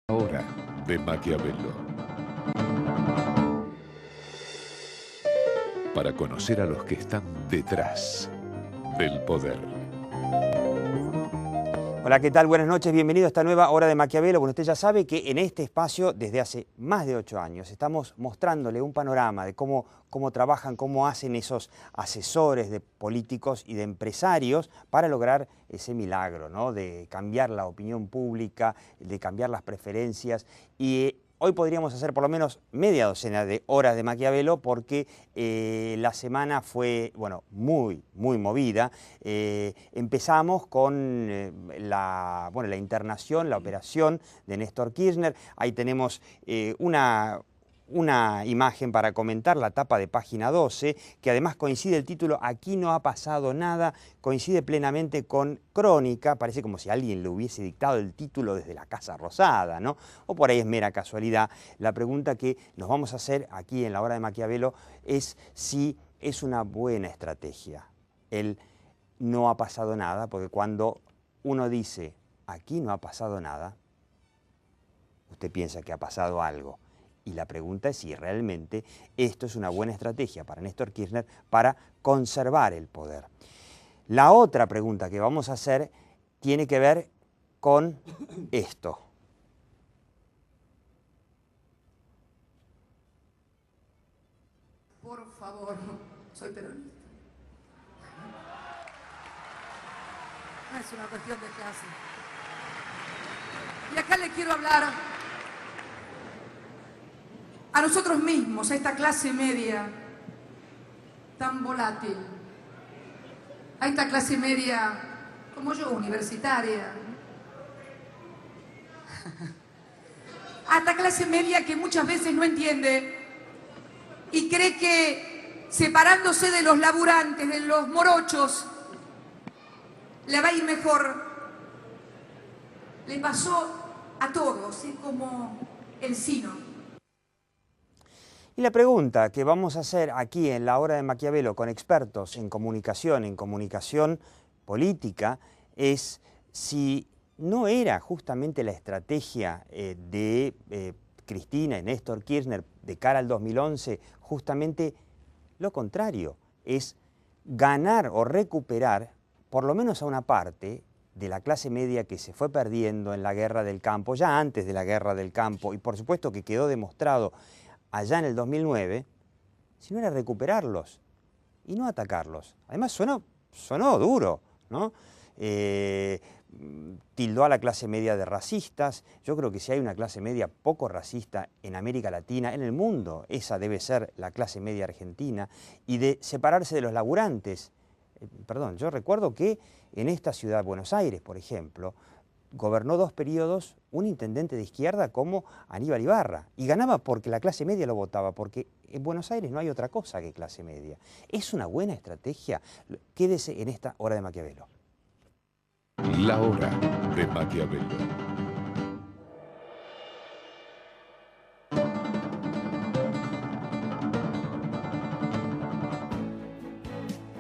Hora de Maquiavelo. Para conocer a los que están detrás del poder. Hola, ¿qué tal? Buenas noches, bienvenido a esta nueva Hora de Maquiavelo. Bueno, usted ya sabe que en este espacio, desde hace más de 8 años, estamos mostrándole un panorama de cómo trabajan, cómo hacen esos asesores de políticos y de empresarios para lograr ese milagro, ¿no? De cambiar la opinión pública, de cambiar las preferencias. Y hoy podríamos hacer por lo menos media docena de horas de Maquiavelo porque la semana fue, bueno, muy movida. Empezamos con la internación, la operación de Néstor Kirchner. Ahí tenemos una imagen para comentar, la tapa de página 12, que además coincide el título "Aquí no ha pasado nada", coincide plenamente con Crónica, parece como si alguien le hubiese dictado el título desde la Casa Rosada, ¿no? O por ahí es mera casualidad. La pregunta que nos vamos a hacer aquí en la Hora de Maquiavelo es si es una buena estrategia el "no ha pasado nada", porque cuando uno dice "aquí no ha pasado nada", usted piensa que ha pasado algo. Y la pregunta es si realmente esto es una buena estrategia para Néstor Kirchner para conservar el poder. La otra pregunta que vamos a hacer tiene que ver con esto. Por favor, soy peronista. No es una cuestión de clase. Y acá le quiero hablar a nosotros mismos, a esta clase media tan volátil, a esta clase media como yo, universitaria, a esta clase media que muchas veces no entiende y cree que separándose de los laburantes, de los morochos, le va a ir mejor. Le pasó a todos, es como el sino. Y la pregunta que vamos a hacer aquí en la Hora de Maquiavelo con expertos en comunicación política, es si no era justamente la estrategia de Cristina y Néstor Kirchner de cara al 2011 justamente lo contrario, es ganar o recuperar por lo menos a una parte de la clase media que se fue perdiendo en la guerra del campo, ya antes de la guerra del campo, y por supuesto que quedó demostrado allá en el 2009, sino era recuperarlos y no atacarlos. Además sonó duro, ¿no? Tildó a la clase media de racistas. Yo creo que si hay una clase media poco racista en América Latina, en el mundo, esa debe ser la clase media argentina, y de separarse de los laburantes. Perdón, yo recuerdo que en esta ciudad, Buenos Aires, por ejemplo, gobernó 2 periodos un intendente de izquierda como Aníbal Ibarra, y ganaba porque la clase media lo votaba, porque en Buenos Aires no hay otra cosa que clase media. ¿Es una buena estrategia? Quédese en esta Hora de Maquiavelo. La Hora de Maquiavelo.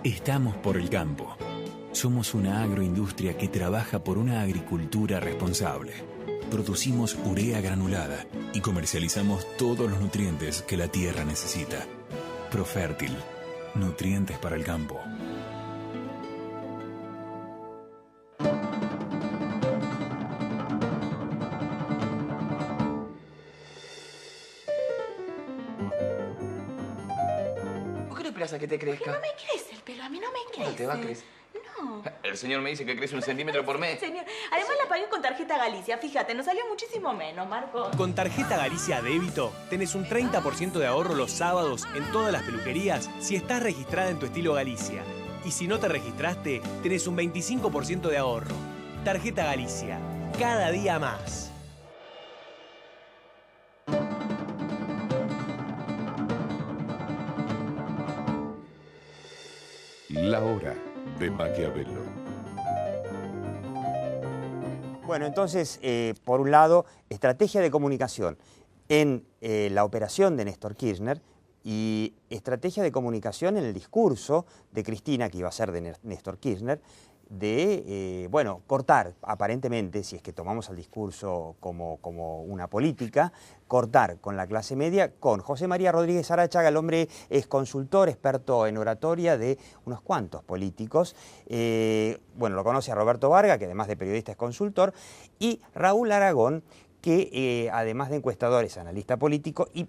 Estamos por el campo. Somos una agroindustria que trabaja por una agricultura responsable. Producimos urea granulada y comercializamos todos los nutrientes que la tierra necesita. Profértil, nutrientes para el campo. ¿Por qué no esperas a que te crezca? No me crece el pelo, a mí no me crece. ¿Cómo te va a crecer? No. El señor me dice que crece 1 centímetro por mes. Señor, además la pagué con tarjeta Galicia, fíjate, nos salió muchísimo menos, Marco. Con tarjeta Galicia Débito tenés un 30% de ahorro los sábados en todas las peluquerías si estás registrada en tu estilo Galicia. Y si no te registraste, tenés un 25% de ahorro. Tarjeta Galicia, cada día más. La Hora de Maquiavelo. Bueno, entonces, por un lado, estrategia de comunicación en la operación de Néstor Kirchner y estrategia de comunicación en el discurso de Cristina, que iba a ser de Néstor Kirchner, de, bueno, cortar, aparentemente, si es que tomamos el discurso como una política, cortar con la clase media, con José María Rodríguez Aráchaga. El hombre es consultor, experto en oratoria de unos cuantos políticos. Bueno, lo conoce a Roberto Varga, que además de periodista es consultor, y Raúl Aragón, que además de encuestador es analista político. Y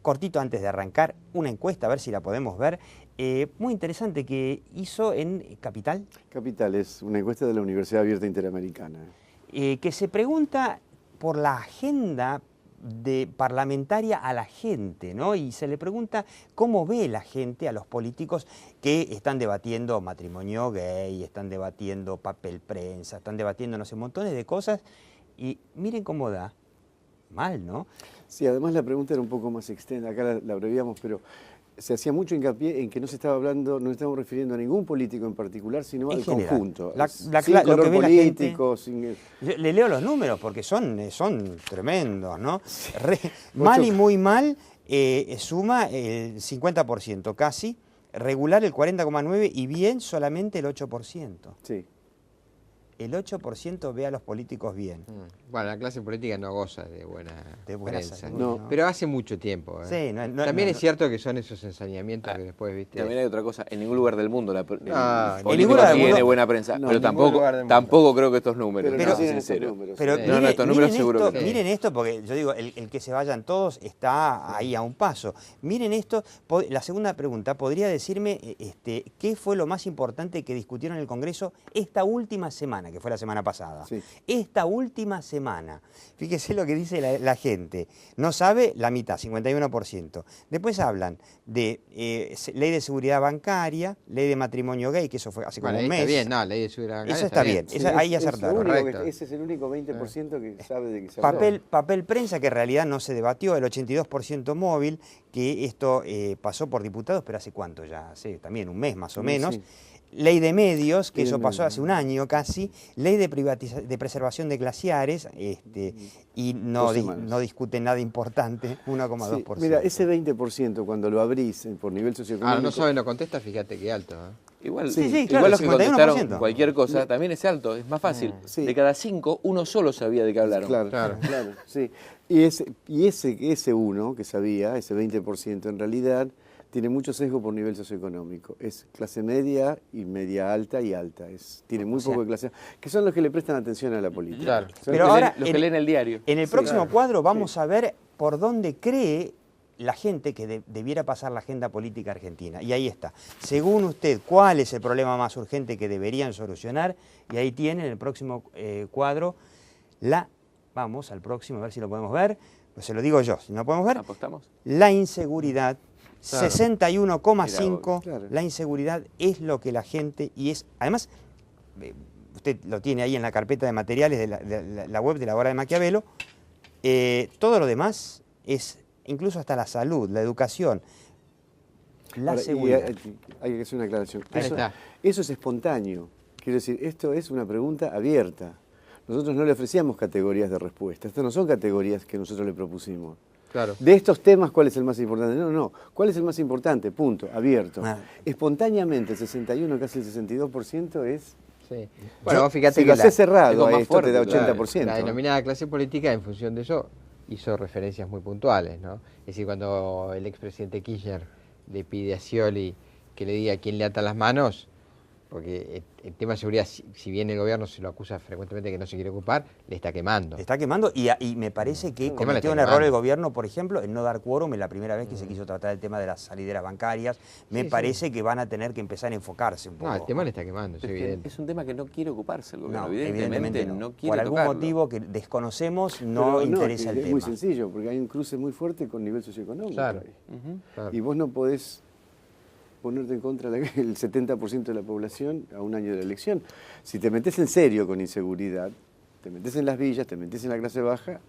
cortito antes de arrancar, una encuesta, a ver si la podemos ver, muy interesante, que hizo en Capital. Capital es una encuesta de la Universidad Abierta Interamericana. Que se pregunta por la agenda parlamentaria a la gente, ¿no? Y se le pregunta cómo ve la gente a los políticos que están debatiendo matrimonio gay, están debatiendo papel prensa, están debatiendo, no sé, montones de cosas, y miren cómo da. Mal, ¿no? Sí, además la pregunta era un poco más extensa, acá la abreviamos, pero se hacía mucho hincapié en que no se estaba hablando, no estamos refiriendo a ningún político en particular, sino al conjunto. Sin color lo que ve político, la gente, le leo los números porque son tremendos, ¿no? Mal y muy mal suma el 50% casi, regular el 40,9% y bien solamente el 8%. Sí. El 8% ve a los políticos bien. Bueno, la clase política no goza de buena prensa. Salud, no. Pero hace mucho tiempo. Sí, También es cierto que son esos ensañamientos que después, ¿viste? También hay otra cosa, en ningún lugar del mundo el político en ningún lugar del tiene mundo. buena prensa, No, pero en ningún lugar del tampoco creo que estos números, Pero no, tienen sincero. estos números. Pero Sí. No, estos números seguro esto, que no. miren esto, porque yo digo, el que se vayan todos está ahí a un paso. Miren esto, la segunda pregunta, ¿podría decirme qué fue lo más importante que discutieron en el Congreso esta última semana, que fue la semana pasada? Sí. Esta última semana, fíjese lo que dice la gente, no sabe la mitad, 51%. Después hablan de ley de seguridad bancaria, ley de matrimonio gay, que eso fue hace como un mes. Está bien, no, ley de seguridad bancaria. Eso está bien, Sí, ahí acertaron. ese es el único 20% que sabe de que se habló. Papel prensa, que en realidad no se debatió, el 82% móvil, que esto pasó por diputados, pero ¿hace cuánto ya? Hace también un mes más o menos. Sí. Ley de medios, que Ley de eso pasó medios. hace un año casi. Ley de preservación de glaciares, y no discute nada importante, 1,2%. Sí, mira, ese 20% cuando lo abrís por nivel socioeconómico... No saben, no contesta, fíjate qué alto. Igual, Sí, claro, igual los que contestaron 51%. cualquier cosa también es alto, es más fácil. Sí. De cada 5, uno solo sabía de qué hablaron. Claro, sí. Y ese uno que sabía, ese 20%, en realidad tiene mucho sesgo por nivel socioeconómico. Es clase media y media alta y alta. Tiene muy poco de clase, que son los que le prestan atención a la política. Claro. Pero ahora, Los que leen el diario. En el próximo cuadro vamos a ver por dónde cree la gente que debiera pasar la agenda política argentina. Y ahí está. Según usted, ¿cuál es el problema más urgente que deberían solucionar? Y ahí tiene en el próximo cuadro vamos al próximo, a ver si lo podemos ver. Pues se lo digo yo, si no lo podemos ver. ¿Apostamos? La inseguridad, 61,5. Claro. La inseguridad es lo que la gente, y es, además, usted lo tiene ahí en la carpeta de materiales de la web de la Hora de Maquiavelo, todo lo demás es, incluso hasta la salud, la educación, la Ahora, seguridad. hay que hacer una aclaración. Ahí está. Eso es espontáneo. Quiero decir, esto es una pregunta abierta. Nosotros no le ofrecíamos categorías de respuesta. Estas no son categorías que nosotros le propusimos. Claro. De estos temas, ¿cuál es el más importante? No. ¿Cuál es el más importante? Punto. Abierto. Espontáneamente, el 61, casi el 62% es... Sí. Bueno, vos fíjate si que lo haces cerrado, más a esto te da fuerte, 80%. la denominada clase política, en función de eso, hizo referencias muy puntuales, ¿no? Es decir, cuando el expresidente Kirchner le pide a Scioli que le diga a quién le atan las manos, porque el tema de seguridad, si bien el gobierno se lo acusa frecuentemente que no se quiere ocupar, le está quemando. Le está quemando y me parece que le cometió un está error el quemando. gobierno, por ejemplo, en no dar quórum en la primera vez que se quiso tratar el tema de las salideras bancarias. Me Sí, parece que van a tener que empezar a enfocarse un poco. No, el tema le está quemando, es Es que evidente. es un tema que no quiere ocuparse el gobierno. No, evidentemente no quiere Por algún tocarlo. motivo que desconocemos, no Pero interesa el es tema. muy sencillo, porque hay un cruce muy fuerte con nivel socioeconómico. Claro. ahí. Claro. Y vos no podés ponerte en contra del 70% de la población a un año de la elección. Si te metes en serio con inseguridad, te metes en las villas, te metes en la clase baja,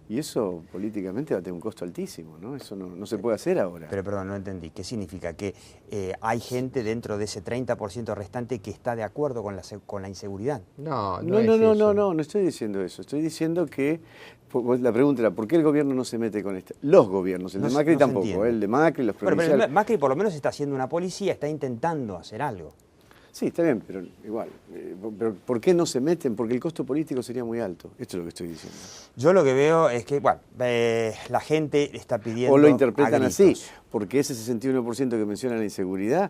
y eso políticamente va a tener un costo altísimo, ¿no? Eso no se puede hacer ahora. Pero perdón, no entendí. ¿Qué significa? ¿Que hay gente dentro de ese 30% restante que está de acuerdo con la inseguridad? No No estoy diciendo eso. Estoy diciendo que, la pregunta era, ¿por qué el gobierno no se mete con esto? Los gobiernos, el No de se- Macri no se tampoco, entiende. el de Macri, los Bueno, provinciales. pero Macri por lo menos está haciendo una policía, está intentando hacer algo. Sí, está bien, pero igual. Pero ¿por qué no se meten? Porque el costo político sería muy alto. Esto es lo que estoy diciendo. Yo lo que veo es que, bueno, la gente está pidiendo. O lo interpretan a así, gritos. porque ese 61% que menciona la inseguridad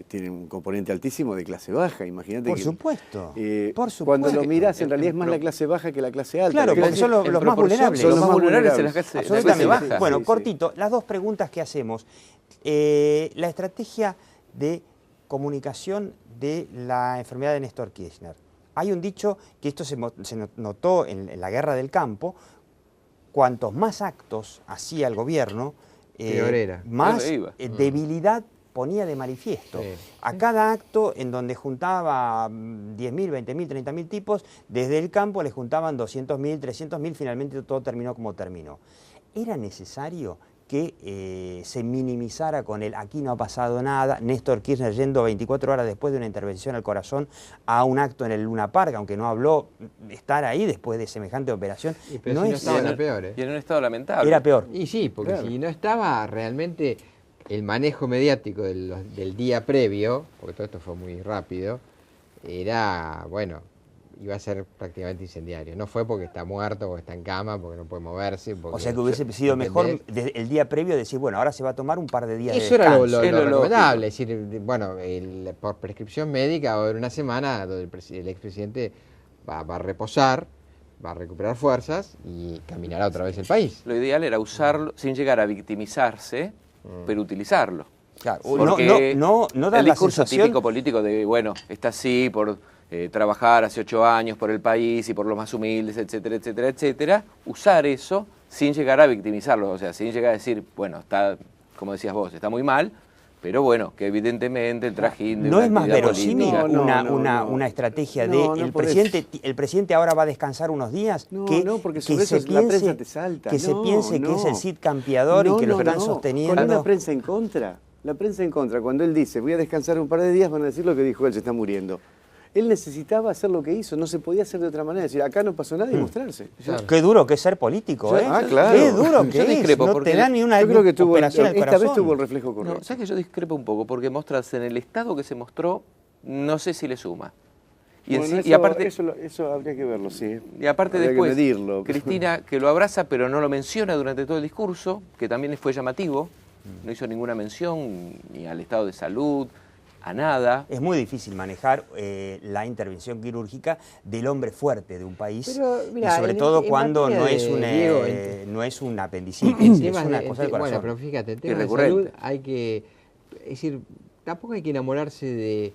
tiene un componente altísimo de clase baja. Imagínate Por que, supuesto. por supuesto. Cuando lo mirás, en realidad es más la clase baja que la clase alta. Claro, porque son los más vulnerables. Son los más vulnerables en la clase baja. Bueno, cortito, las dos preguntas que hacemos. La estrategia de comunicación de la enfermedad de Néstor Kirchner. Hay un dicho que esto se notó en la guerra del campo: cuantos más actos hacía el gobierno, más debilidad ponía de manifiesto. Sí. A cada acto en donde juntaba 10.000, 20.000, 30.000 tipos, desde el campo le juntaban 200.000, 300.000, finalmente todo terminó como terminó. ¿Era necesario que se minimizara con el aquí no ha pasado nada, Néstor Kirchner yendo 24 horas después de una intervención al corazón a un acto en el Luna Park, aunque no habló, estar ahí después de semejante operación? Pero si no estaba, era peor. Y en un estado lamentable. Era peor. Y sí, porque claro, si no estaba realmente el manejo mediático del día previo, porque todo esto fue muy rápido, era, bueno, iba a ser prácticamente incendiario. No fue porque está muerto, porque está en cama, porque no puede moverse. O sea que hubiese sido mejor el día previo decir, bueno, ahora se va a tomar un par de días eso de descanso. Eso era lo recomendable. Es decir, bueno, por prescripción médica va a haber una semana donde el expresidente va a reposar, va a recuperar fuerzas y caminará otra vez el país. Lo ideal era usarlo sin llegar a victimizarse, pero utilizarlo. Claro, no da el discurso típico político de, bueno, está así por trabajar hace 8 años por el país y por los más humildes, etcétera, etcétera, etcétera. Usar eso sin llegar a victimizarlo, o sea, sin llegar a decir, bueno, está, como decías vos, está muy mal, pero bueno, que evidentemente el trajín de ¿No es más verosímil una estrategia de el presidente ahora va a descansar unos días? Porque sobre eso la prensa te salta. Que se piense que es el Cid campeador y que lo están sosteniendo. Con una prensa en contra. La prensa en contra, cuando él dice, voy a descansar un par de días, van a decir lo que dijo él, se está muriendo. Él necesitaba hacer lo que hizo, no se podía hacer de otra manera, decir, acá no pasó nada y mostrarse. Claro. Qué duro que es ser político, ¿eh? Claro. Qué duro que es, no te da ni una operación al corazón. Esta vez tuvo el reflejo correcto. No, ¿sabes que yo discrepo un poco? Porque mostrarse en el estado que se mostró, no sé si le suma. Y aparte, eso habría que verlo, sí. Y aparte después, Cristina, que lo abraza pero no lo menciona durante todo el discurso, que también fue llamativo, no hizo ninguna mención ni al estado de salud, a nada. Es muy difícil manejar la intervención quirúrgica del hombre fuerte de un país, pero, mirá, y sobre todo cuando no es un apendicitis, es una cosa del corazón. Bueno, pero fíjate, el tema de salud hay que, es decir, tampoco hay que enamorarse de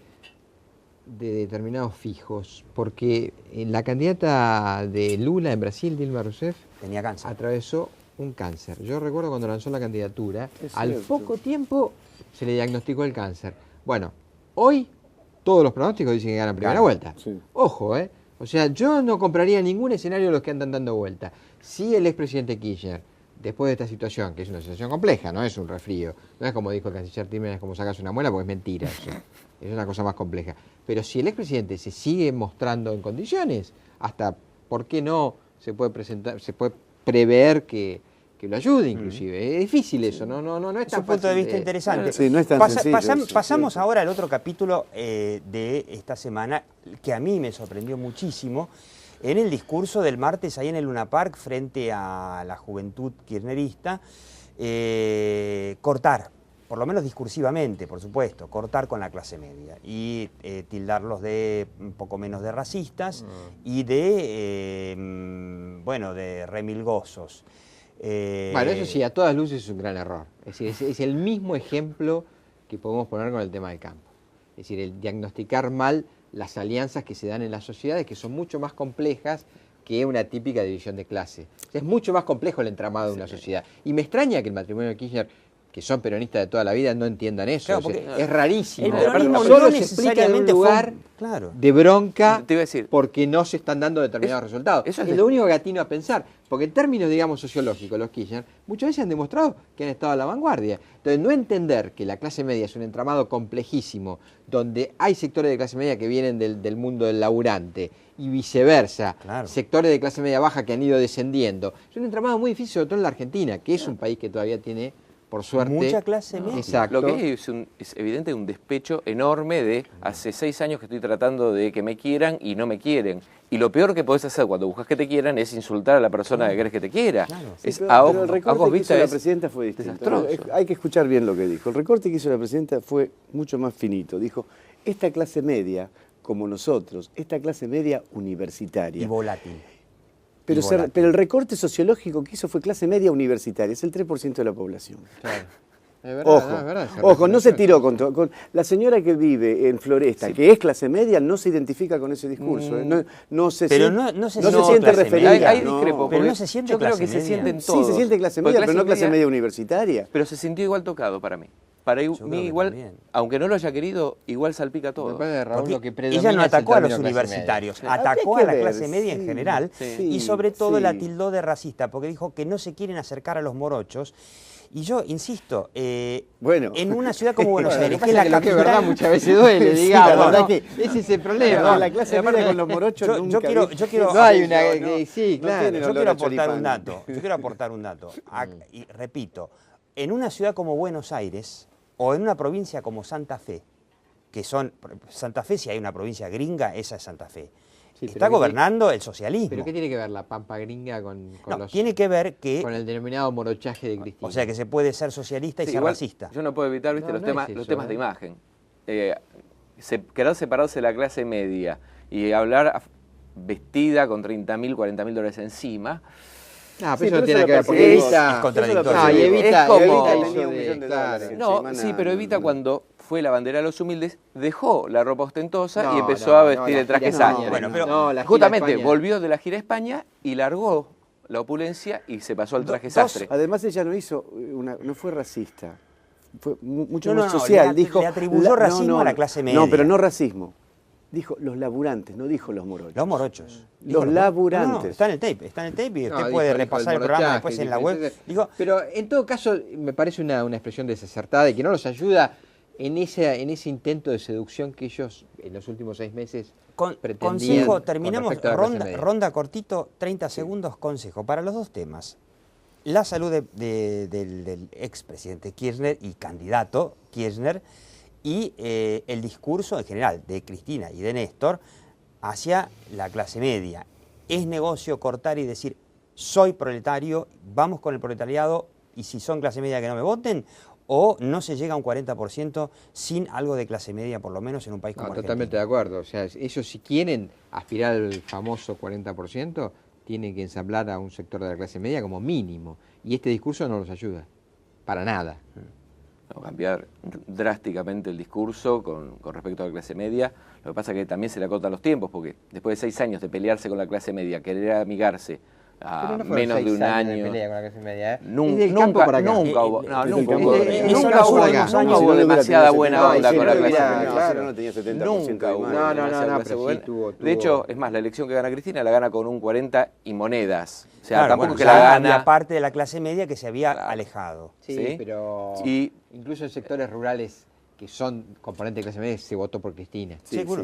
determinados fijos, porque la candidata de Lula en Brasil, Dilma Rousseff, tenía cáncer. Atravesó un cáncer. Yo recuerdo cuando lanzó la candidatura, al poco tiempo se le diagnosticó el cáncer. Bueno, hoy todos los pronósticos dicen que gana primera vuelta. Sí. Ojo, o sea, yo no compraría ningún escenario de los que andan dando vuelta. Si el expresidente Kirchner, después de esta situación, que es una situación compleja, no es un resfrío, no es como dijo el canciller Timénez, como sacas una muela, porque es mentira eso. Es una cosa más compleja. Pero si el expresidente se sigue mostrando en condiciones, hasta, ¿por qué no se puede presentar, se puede prever que lo ayude inclusive? Es difícil eso, no es tan un punto de vista interesante. Sí, no es tan sencillo. Pasamos ahora al otro capítulo de esta semana, que a mí me sorprendió muchísimo, en el discurso del martes ahí en el Luna Park frente a la juventud kirchnerista, cortar, por lo menos discursivamente, por supuesto, cortar con la clase media y tildarlos de un poco menos de racistas y de remilgosos. Bueno, eso sí, a todas luces es un gran error. Es decir, es el mismo ejemplo que podemos poner con el tema del campo. Es decir, el diagnosticar mal las alianzas que se dan en las sociedades, que son mucho más complejas que una típica división de clase. O sea, es mucho más complejo el entramado de una sociedad. Y me extraña que el matrimonio de Kirchner, que son peronistas de toda la vida, no entiendan eso. Claro, es rarísimo. El peronismo solo se explica en un lugar de bronca porque no se están dando determinados resultados. Eso es lo único que atino a pensar. Porque en términos, digamos, sociológicos, los Kirchner muchas veces han demostrado que han estado a la vanguardia. Entonces, no entender que la clase media es un entramado complejísimo, donde hay sectores de clase media que vienen del mundo del laburante y viceversa, sectores de clase media baja que han ido descendiendo. Es un entramado muy difícil, sobre todo en la Argentina, que es un país que todavía tiene por suerte. Mucha clase media. Exacto. Lo que hay es evidente un despecho enorme de hace 6 años que estoy tratando de que me quieran y no me quieren. Y lo peor que podés hacer cuando buscas que te quieran es insultar a la persona que querés que te quiera. Claro. Sí, pero el recorte que hizo la presidenta fue distinto. Desastroso. Hay que escuchar bien lo que dijo. El recorte que hizo la presidenta fue mucho más finito. Dijo, esta clase media, como nosotros, esta clase media universitaria. Y volátil. Pero el recorte sociológico que hizo fue clase media universitaria, es el 3% de la población. Claro. Es verdad, Ojo, es verdad, ojo, no se tiró con la señora que vive en Floresta, que es clase media, no se identifica con ese discurso. No se siente referida. Hay discrepo, pero no se siente yo creo clase que se media. sienten todos. Sí, se siente clase media, pero no clase media universitaria. Pero se sintió igual tocado para mí. Para mí igual, también. aunque no lo haya querido, igual salpica todo. Ella no atacó a los universitarios, atacó a la clase media en general y sobre todo la tildó de racista, porque dijo que no se quieren acercar a los morochos. Y yo insisto, en una ciudad como Buenos Aires, que es la capital... que verdad muchas veces duele, digamos, ¿no? Ese es el problema. La clase media con los morochos yo quiero aportar un dato. Yo quiero aportar un dato. Y repito, en una ciudad como Buenos Aires o en una provincia como Santa Fe, Santa Fe, si hay una provincia gringa, esa es Santa Fe. Sí, está gobernando el socialismo. ¿Pero qué tiene que ver la pampa gringa tiene que ver con el denominado morochaje de Cristina? O sea, que se puede ser socialista y ser racista. Yo no puedo evitar, los temas de imagen. Querer separarse de la clase media y hablar vestida con 30.000, 40.000 dólares encima... pero eso no tiene que ver, porque es contradictorio. Pero evita cuando fue la bandera de los humildes, dejó la ropa ostentosa y empezó a vestir el traje sastre. Justamente volvió de la gira a España y largó la opulencia y se pasó al traje sastre. Además ella no fue racista, fue mucho más social. Le atribuyó racismo a la clase media. No, pero no racismo. Dijo los laburantes, no dijo los morochos. Los morochos. Los laburantes. Está en el tape y usted puede repasar el programa después en la web. Pero en todo caso me parece una expresión desacertada y que no los ayuda en ese intento de seducción que ellos en los últimos 6 meses pretendían. Consejo, terminamos ronda cortito, 30 segundos, consejo para los dos temas. La salud del expresidente Kirchner y candidato Kirchner, y el discurso en general de Cristina y de Néstor hacia la clase media. Es negocio cortar y decir, soy proletario, vamos con el proletariado, y si son clase media que no me voten, o no se llega a un 40% sin algo de clase media, por lo menos en un país como Argentina. Totalmente de acuerdo. O sea, ellos si quieren aspirar al famoso 40%, tienen que ensamblar a un sector de la clase media como mínimo. Y este discurso no los ayuda, para nada. Cambiar drásticamente el discurso con respecto a la clase media. Lo que pasa es que también se le acortan los tiempos, porque después de 6 años de pelearse con la clase media, querer amigarse a menos de un año... Nunca hubo demasiada buena onda con la clase media. Nunca hubo demasiada buena. De hecho, es más, la elección que gana Cristina la gana con un 40 y monedas. O sea, tampoco que la gana... Había parte de la clase media que se había alejado. Sí, pero incluso en sectores rurales que son componentes de clase media se votó por Cristina. Seguro.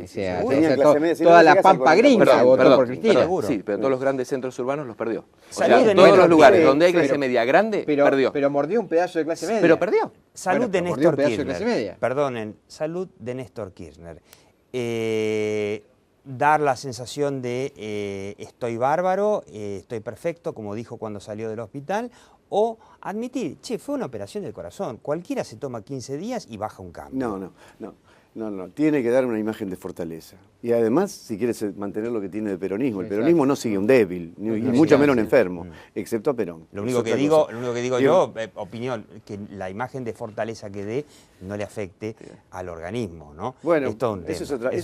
Toda la pampa gringa votó por Cristina. Sí, pero todos los grandes centros urbanos los perdió. O sea, todos los lugares donde hay clase media grande, perdió. Pero mordió un pedazo de clase media. Pero perdió. Salud de Néstor Kirchner. Perdonen, salud de Néstor Kirchner. Dar la sensación de estoy bárbaro, estoy perfecto, como dijo cuando salió del hospital, o admitir, fue una operación del corazón, cualquiera se toma 15 días y baja un cambio. No, tiene que dar una imagen de fortaleza. Y además, si quiere mantener lo que tiene de peronismo, el peronismo no sigue un débil, y mucho menos un enfermo, excepto a Perón. Lo único que digo yo, opinión, que la imagen de fortaleza que dé no le afecte al organismo, ¿no? Bueno, eso es otra cosa.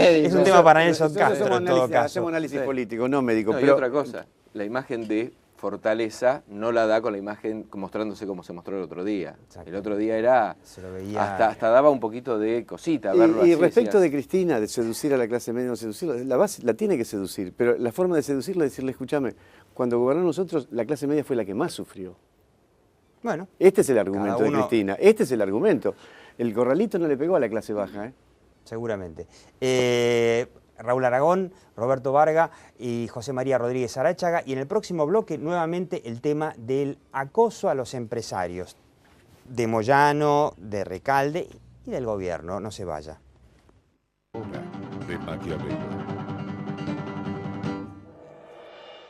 Es un tema para Nelson Castro, en todo caso. Hacemos análisis político, no médico. Y otra cosa, la imagen de fortaleza no la da con la imagen mostrándose como se mostró el otro día. Exacto. El otro día era hasta daba un poquito de cosita verlo y respecto de Cristina, de seducir a la clase media o no seducirla, la base la tiene que seducir, pero la forma de seducirla es decirle, escúchame, cuando gobernamos nosotros, la clase media fue la que más sufrió. Bueno, este es el argumento de Cristina, este es el argumento. El corralito no le pegó a la clase baja, Seguramente. Raúl Aragón, Roberto Varga y José María Rodríguez Aráchaga. Y en el próximo bloque, nuevamente, el tema del acoso a los empresarios de Moyano, de Recalde y del gobierno. No se vaya. De Maquiavelo.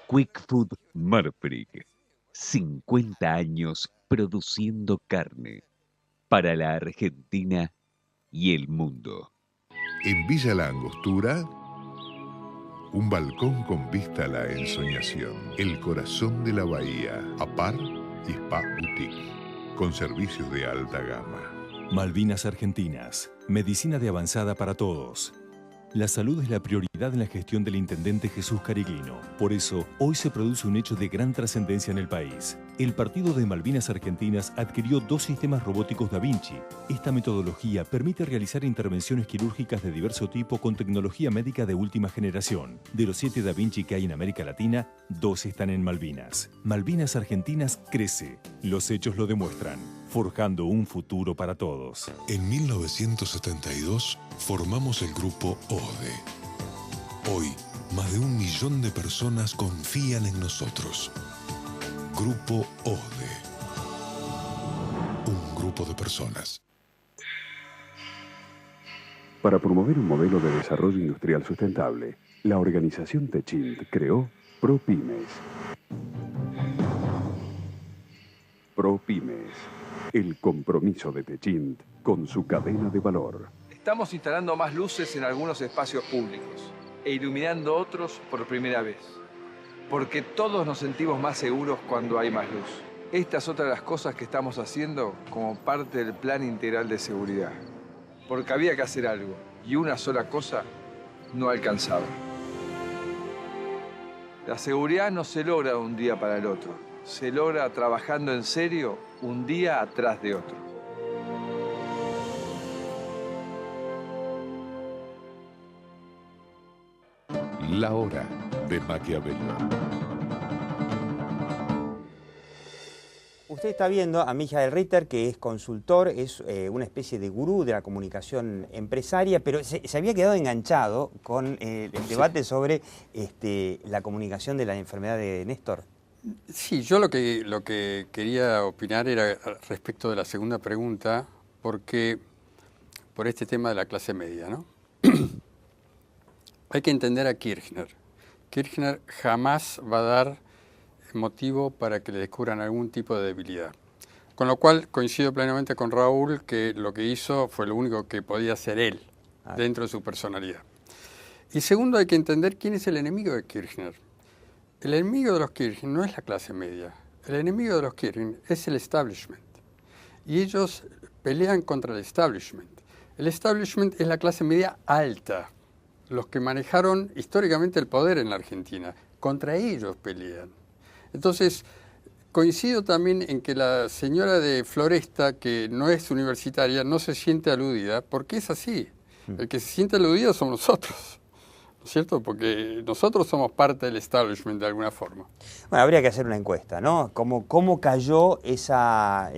Quick Food Marfrig. 50 años produciendo carne para la Argentina y el mundo. En Villa La Angostura, un balcón con vista a la ensoñación. El corazón de la bahía. Apar y Spa Boutique. Con servicios de alta gama. Malvinas Argentinas. Medicina de avanzada para todos. La salud es la prioridad en la gestión del intendente Jesús Cariglino. Por eso, hoy se produce un hecho de gran trascendencia en el país. El Partido de Malvinas Argentinas adquirió 2 sistemas robóticos Da Vinci. Esta metodología permite realizar intervenciones quirúrgicas de diverso tipo con tecnología médica de última generación. De los 7 Da Vinci que hay en América Latina, 2 están en Malvinas. Malvinas Argentinas crece. Los hechos lo demuestran. Forjando un futuro para todos. En 1972 formamos el grupo ODE. Hoy, más de 1 millón de personas confían en nosotros. Grupo ODE. Un grupo de personas. Para promover un modelo de desarrollo industrial sustentable, la organización Techint creó ProPymes. ProPymes. El compromiso de Techint con su cadena de valor. Estamos instalando más luces en algunos espacios públicos e iluminando otros por primera vez. Porque todos nos sentimos más seguros cuando hay más luz. Esta es otra de las cosas que estamos haciendo como parte del Plan Integral de Seguridad. Porque había que hacer algo y una sola cosa no alcanzaba. La seguridad no se logra de un día para el otro. Se logra trabajando en serio un día atrás de otro. La hora de Maquiavelo. Usted está viendo a Michael Ritter, que es consultor, es una especie de gurú de la comunicación empresaria, pero se había quedado enganchado con el debate sobre la comunicación de la enfermedad de Néstor. Sí, yo lo que quería opinar era respecto de la segunda pregunta, porque por este tema de la clase media, ¿no? Hay que entender a Kirchner. Kirchner jamás va a dar motivo para que le descubran algún tipo de debilidad. Con lo cual coincido plenamente con Raúl que lo que hizo fue lo único que podía hacer él dentro de su personalidad. Y segundo, hay que entender quién es el enemigo de Kirchner. El enemigo de los Kirchner no es la clase media. El enemigo de los Kirchner es el establishment. Y ellos pelean contra el establishment. El establishment es la clase media alta. Los que manejaron históricamente el poder en la Argentina. Contra ellos pelean. Entonces, coincido también en que la señora de Floresta, que no es universitaria, no se siente aludida, porque es así. El que se siente aludido somos nosotros. ¿No es cierto? Porque nosotros somos parte del establishment de alguna forma. Bueno, habría que hacer una encuesta, ¿no? ¿Cómo cayó esa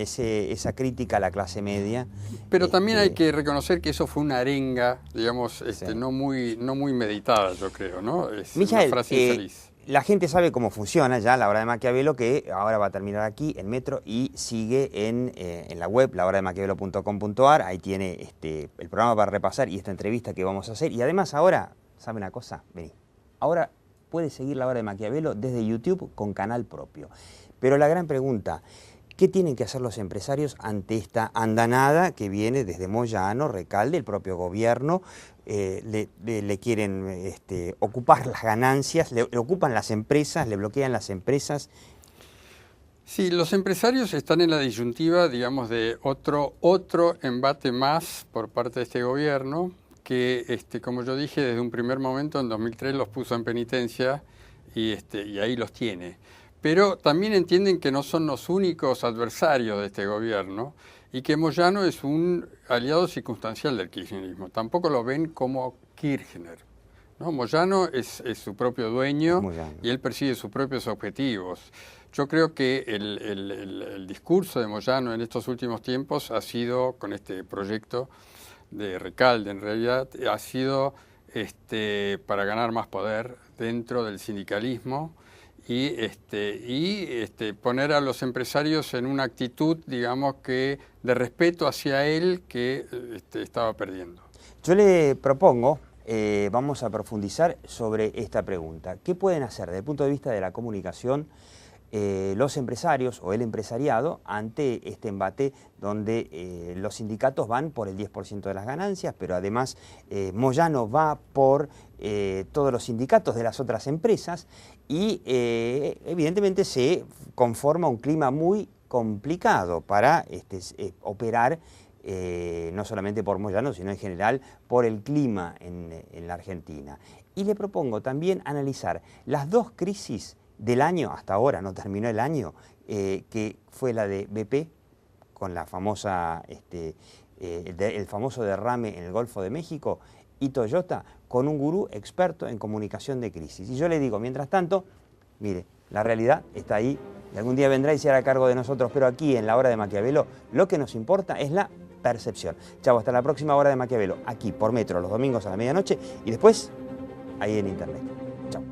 crítica a la clase media? Pero también hay que reconocer que eso fue una arenga, digamos, no muy meditada, yo creo, ¿no? Es Michael, una frase infeliz. La gente sabe cómo funciona ya la hora de Maquiavelo, que ahora va a terminar aquí en Metro y sigue en la web, lahorademaquiavelo.com.ar. Ahí tiene el programa para repasar y esta entrevista que vamos a hacer. Y además ahora, ¿sabe una cosa? Vení. Ahora puede seguir La Hora de Maquiavelo desde YouTube con canal propio. Pero la gran pregunta, ¿qué tienen que hacer los empresarios ante esta andanada que viene desde Moyano, Recalde, el propio gobierno? Le quieren ocupar las ganancias, le ocupan las empresas, le bloquean las empresas. Sí, los empresarios están en la disyuntiva, digamos, de otro embate más por parte de este gobierno, que, como yo dije, desde un primer momento, en 2003, los puso en penitencia y ahí los tiene. Pero también entienden que no son los únicos adversarios de este gobierno y que Moyano es un aliado circunstancial del kirchnerismo. Tampoco lo ven como Kirchner, ¿no? Moyano es su propio dueño y él persigue sus propios objetivos. Yo creo que el discurso de Moyano en estos últimos tiempos ha sido, con este proyecto de Recalde en realidad, ha sido para ganar más poder dentro del sindicalismo y poner a los empresarios en una actitud, digamos, que de respeto hacia él que estaba perdiendo. Yo le propongo, vamos a profundizar sobre esta pregunta. ¿Qué pueden hacer desde el punto de vista de la comunicación los empresarios o el empresariado ante este embate donde los sindicatos van por el 10% de las ganancias, pero además Moyano va por todos los sindicatos de las otras empresas y evidentemente se conforma un clima muy complicado para operar no solamente por Moyano, sino en general por el clima en la Argentina. Y le propongo también analizar las dos crisis del año, hasta ahora no terminó el año, que fue la de BP, con la famosa, el famoso derrame en el Golfo de México, y Toyota, con un gurú experto en comunicación de crisis. Y yo le digo, mientras tanto, mire, la realidad está ahí, y algún día vendrá y se hará cargo de nosotros, pero aquí en la Hora de Maquiavelo lo que nos importa es la percepción. Chau, hasta la próxima Hora de Maquiavelo, aquí por Metro, los domingos a la medianoche, y después, ahí en Internet. Chau.